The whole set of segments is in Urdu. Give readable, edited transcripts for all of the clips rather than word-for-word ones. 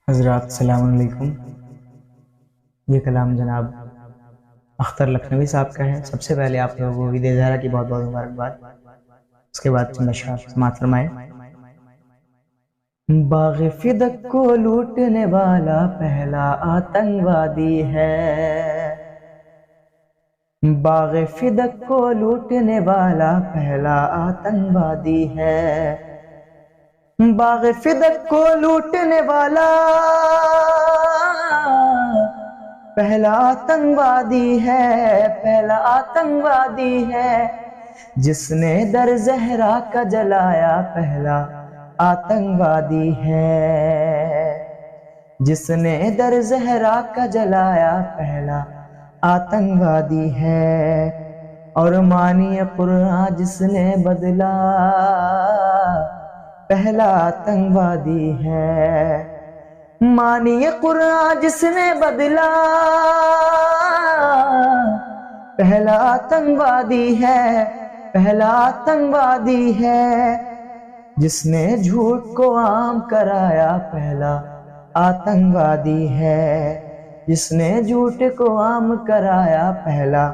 حضرات السلام علیکم۔ یہ کلام جناب اختر لکھنوی صاحب کا ہے۔ سب سے پہلے آپ لوگوں کو عید اضحیٰ کی بہت بہت مبارکباد۔ اس کے بعد چند اشعار سماعت فرمائے۔ باغ فدق کو لوٹنے والا پہلا آتنکوادی ہے، باغ فدق کو لوٹنے والا پہلا آتنکوادی ہے، باغ فدق کو لوٹنے والا پہلا آتنکوادی ہے، پہلا آتنکوادی ہے، جس نے در زہرا کا جلایا پہلا آتنکوادی ہے، جس نے در زہرا کا جلایا پہلا آتنکوادی ہے، اور معنی قرآن جس نے بدلا پہلا آتنکوادی ہے، معنی قرآن جس نے بدلا پہلا آتنکوادی ہے، پہلا آتنکوادی ہے، جس نے جھوٹ کو عام کرایا پہلا آتنکوادی ہے، جس نے جھوٹ کو عام کرایا پہلا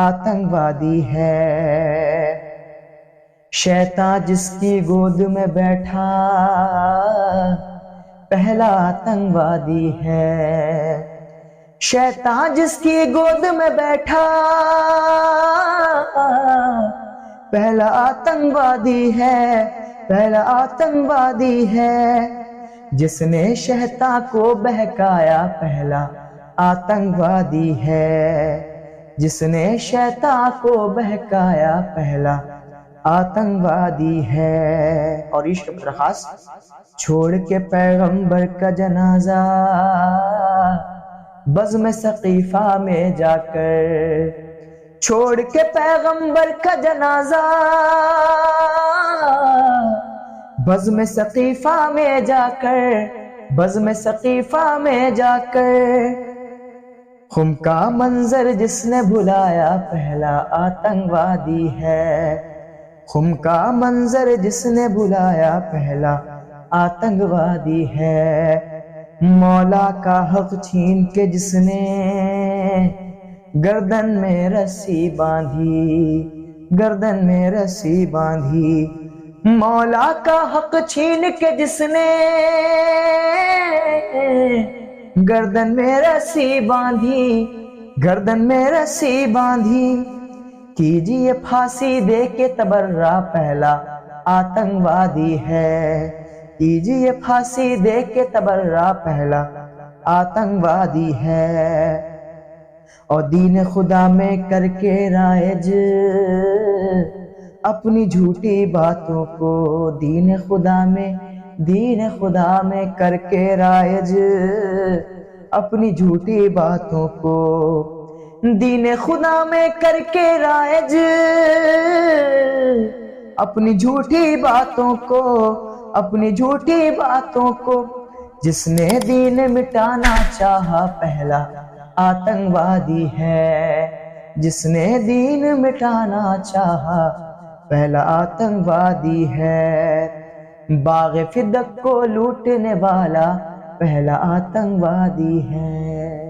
آتنکوادی ہے، شیطان جس کی گود میں بیٹھا پہلا آتنکوادی ہے، شیطان جس کی گود میں بیٹھا پہلا آتنکوادی ہے، پہلا آتنکوادی ہے، جس نے شیطان کو بہکایا پہلا آتنکوادی ہے، جس نے شیطان کو بہکایا پہلا آتنکوادی ہے۔ اور عشق پر خاص چھوڑ کے پیغمبر کا جنازہ بزم سقیفہ میں جا کر، چھوڑ کے پیغمبر کا جنازہ بزم سقیفہ میں جا کر، بزم سقیفہ میں جا کر، خم کا منظر جس نے بھلایا پہلا آتنکوادی ہے، خم کا منظر جس نے بھلایا پہلا آتنکوادی ہے، مولا کا حق چھین کے جس نے گردن میں رسی باندھی، گردن میں رسی باندھی، مولا کا حق چھین کے جس نے گردن میں رسی باندھی، گردن میں رسی باندھی، کیجئے پھانسی دے کے تبرہ پہلا آتنکوادی ہے، کیجئے پھانسی دے کے تبرہ پہلا آتنکوادی ہے، اور دین خدا میں کر کے رائج اپنی جھوٹی باتوں کو، دین خدا میں کر کے رائج اپنی جھوٹی باتوں کو، دین خدا میں کر کے رائج اپنی جھوٹی باتوں کو، اپنی جھوٹی باتوں کو، جس نے دین مٹانا چاہا پہلا آتنکوادی ہے، جس نے دین مٹانا چاہا پہلا آتنکوادی ہے، باغ فدق کو لوٹنے والا پہلا آتنکوادی ہے۔